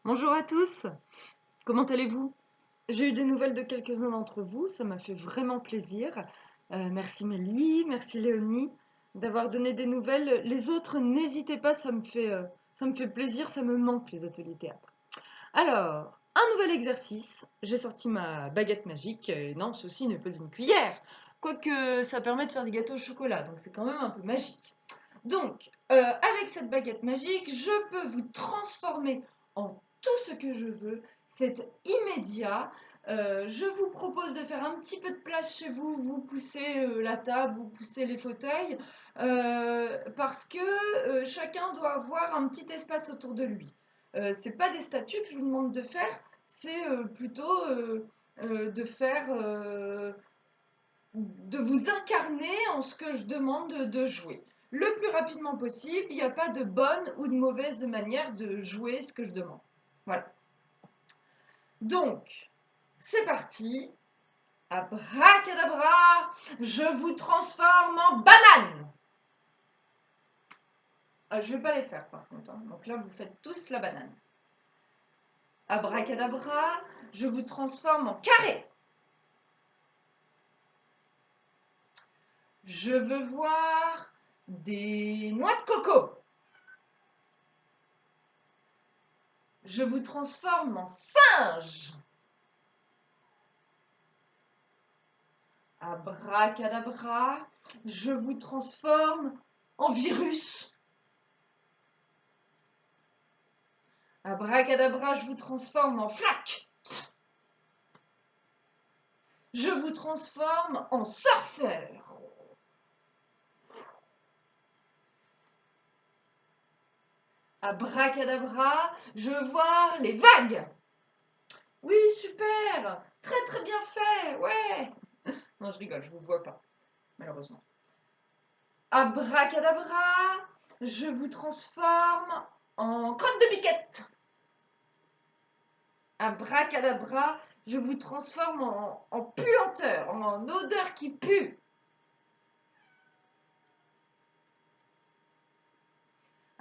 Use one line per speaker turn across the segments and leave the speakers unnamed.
Bonjour à tous, comment allez-vous? J'ai eu des nouvelles de quelques-uns d'entre vous, ça m'a fait vraiment plaisir. Merci Mélie, merci Léonie d'avoir donné des nouvelles. Les autres, n'hésitez pas, ça me fait plaisir, ça me manque les ateliers théâtre. Alors, un nouvel exercice, j'ai sorti ma baguette magique, et non, ceci n'est pas une cuillère, quoique ça permet de faire des gâteaux au chocolat, donc c'est quand même un peu magique. Donc, avec cette baguette magique, je peux vous transformer en tout ce que je veux. C'est immédiat. Je vous propose de faire un petit peu de place chez vous. Vous poussez la table, vous poussez les fauteuils, parce que chacun doit avoir un petit espace autour de lui. C'est pas des statues que je vous demande de faire, c'est plutôt de faire, de vous incarner en ce que je demande de jouer. Le plus rapidement possible, il n'y a pas de bonne ou de mauvaise manière de jouer ce que je demande. Voilà. Donc, c'est parti. Abracadabra, je vous transforme en banane. Je ne vais pas les faire par contre, hein. Donc là, vous faites tous la banane. Abracadabra, je vous transforme en carré. Je veux voir des noix de coco. Je vous transforme en singe. Abracadabra, je vous transforme en virus. Abracadabra, je vous transforme en flaque. Je vous transforme en surfeur. Abracadabra, je veux voir les vagues. Oui, super, très très bien fait, ouais. Non, je rigole, je vous vois pas, malheureusement. Abracadabra, je vous transforme en crotte de biquette. Abracadabra, je vous transforme en puanteur, en odeur qui pue.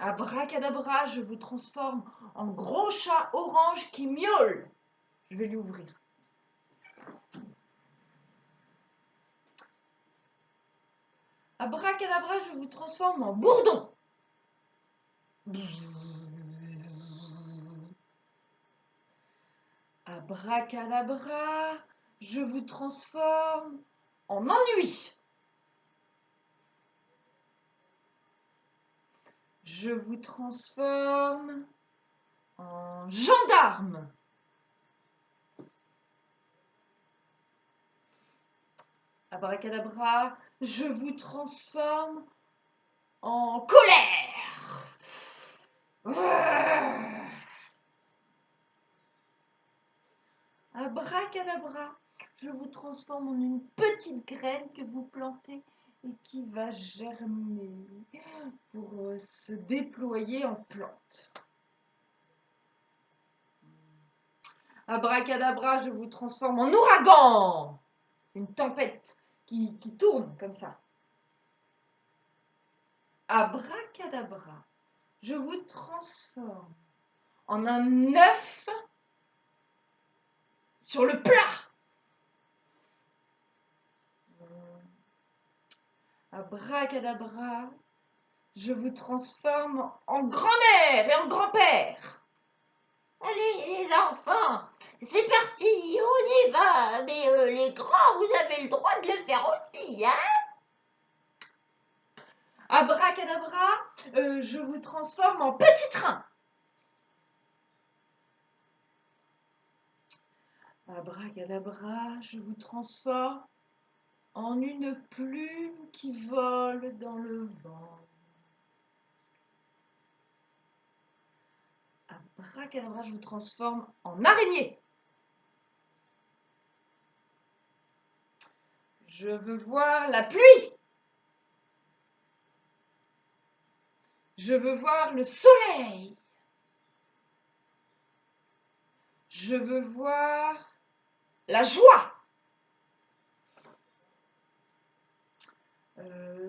Abracadabra, je vous transforme en gros chat orange qui miaule. Je vais lui ouvrir. Abracadabra, je vous transforme en bourdon. Abracadabra, je vous transforme en ennui. Je vous transforme en gendarme. Abracadabra, je vous transforme en colère. Abracadabra, je vous transforme en une petite graine que vous plantez et qui va germer pour se déployer en plante. Abracadabra, je vous transforme en ouragan. C'est une tempête qui tourne comme ça. Abracadabra, je vous transforme en un œuf sur le plat. Abracadabra, je vous transforme en grand-mère et en grand-père.
Allez, les enfants, c'est parti, on y va. Mais les grands, vous avez le droit de le faire aussi, hein?
Abracadabra, je vous transforme en petit train. Abracadabra, je vous transforme en une plume qui vole dans le vent. Abracadabra, je vous transforme en araignée. Je veux voir la pluie. Je veux voir le soleil. Je veux voir la joie.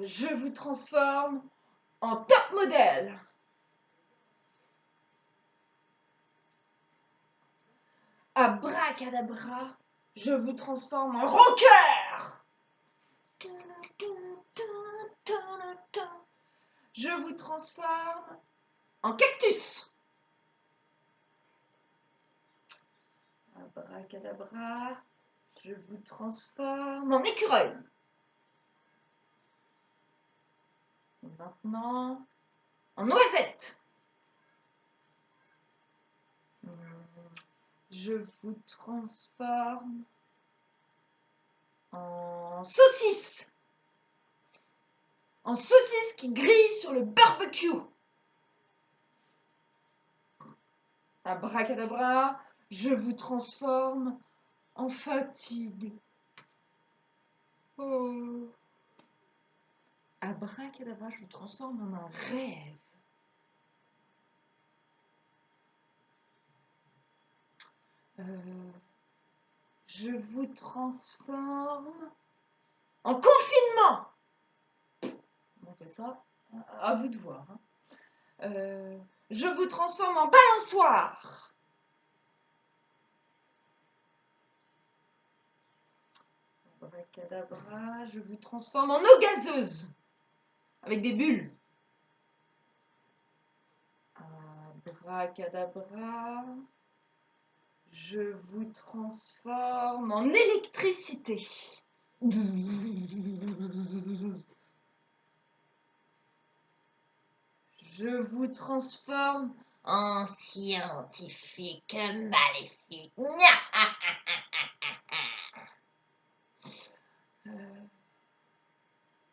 Je vous transforme en top modèle. Abracadabra, je vous transforme en rocker. Je vous transforme en cactus. Abracadabra, je vous transforme en écureuil. Et maintenant, en noisette. Je vous transforme en saucisse. En saucisse qui grille sur le barbecue. Abracadabra, je vous transforme en fatigue. Oh. Abracadabra, je vous transforme en un rêve. Je vous transforme en confinement. On fait ça, à vous de voir. Je vous transforme en balançoire. Abracadabra, je vous transforme en eau gazeuse avec des bulles. Abracadabra, je vous transforme en électricité. Je vous transforme
En scientifique maléfique.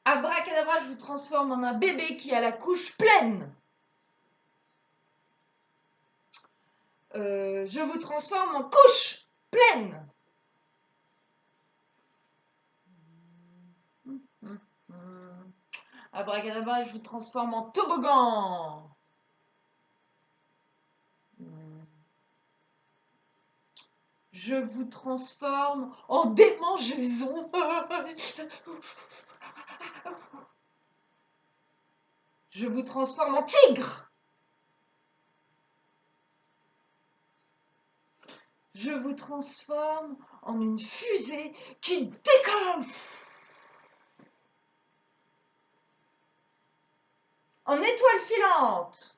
Abracadabra, je vous transforme en un bébé qui a la couche pleine. Je vous transforme en couche pleine. Abracadabra, je vous transforme en toboggan. Je vous transforme en démangeaison. Je vous transforme en tigre. Je vous transforme en une fusée qui décolle. En étoile filante.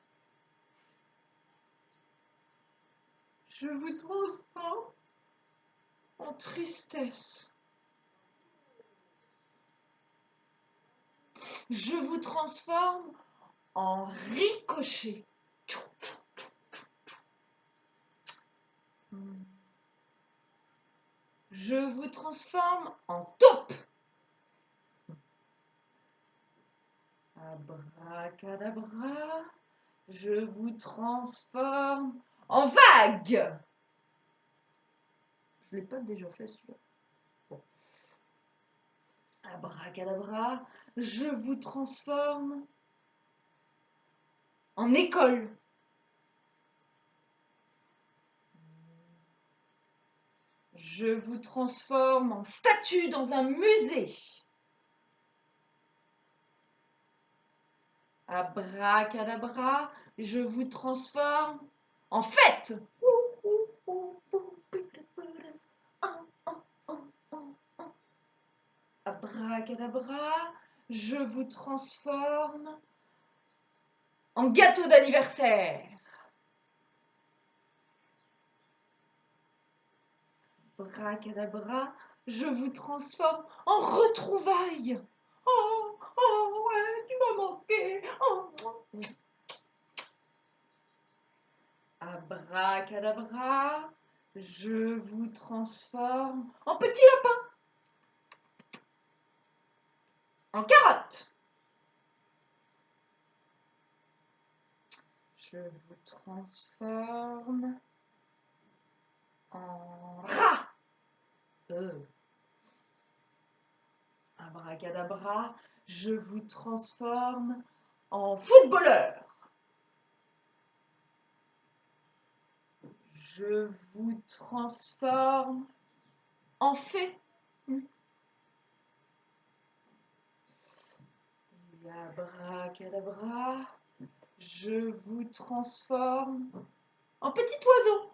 Je vous transforme en tristesse. Je vous transforme en ricochet. Je vous transforme en taupe. Abracadabra, je vous transforme en vague. Je ne l'ai pas déjà fait celui-là. Bon. Abracadabra, je vous transforme en école. Je vous transforme en statue dans un musée. Abracadabra, je vous transforme en fête. Abracadabra, je vous transforme en gâteau d'anniversaire. Abracadabra, je vous transforme en retrouvailles. Oh, oh, ouais, tu m'as manqué. Oh. Abracadabra, je vous transforme en petit lapin. En carotte. Je vous transforme en rat. Abracadabra, je vous transforme en footballeur. Je vous transforme en fée. Abracadabra, je vous transforme en petit oiseau.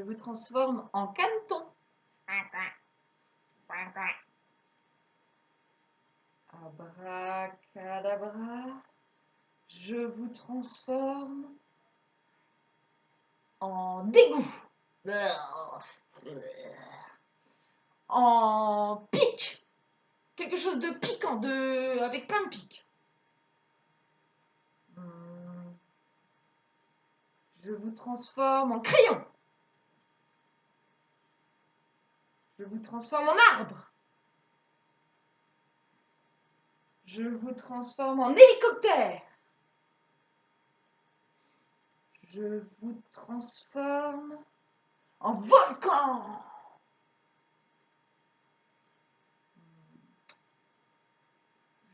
vous transforme en caneton. Abracadabra. Je vous transforme en d'égout. En pic. Quelque chose de piquant, avec plein de pics. Je vous transforme en crayon. Je vous transforme en arbre. Je vous transforme en hélicoptère. Je vous transforme en volcan.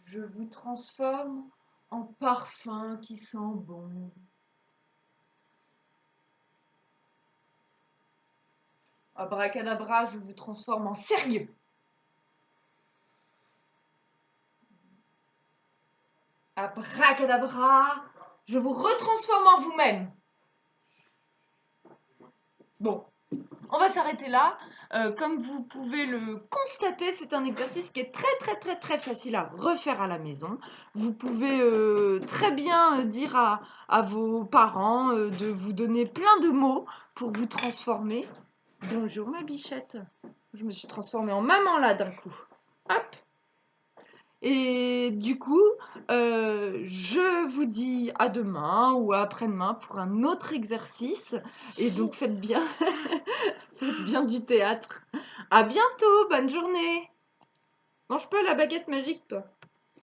Je vous transforme en parfum qui sent bon. Abracadabra, je vous transforme en sérieux. Abracadabra, je vous retransforme en vous-même. Bon, on va s'arrêter là. Comme vous pouvez le constater, c'est un exercice qui est très facile à refaire à la maison. Vous pouvez très bien dire à vos parents de vous donner plein de mots pour vous transformer. Bonjour ma bichette. Je me suis transformée en maman là d'un coup. Hop. Et du coup, je vous dis à demain ou à après-demain pour un autre exercice. Et donc faites bien, faites bien du théâtre. À bientôt, bonne journée. Mange pas la baguette magique, toi.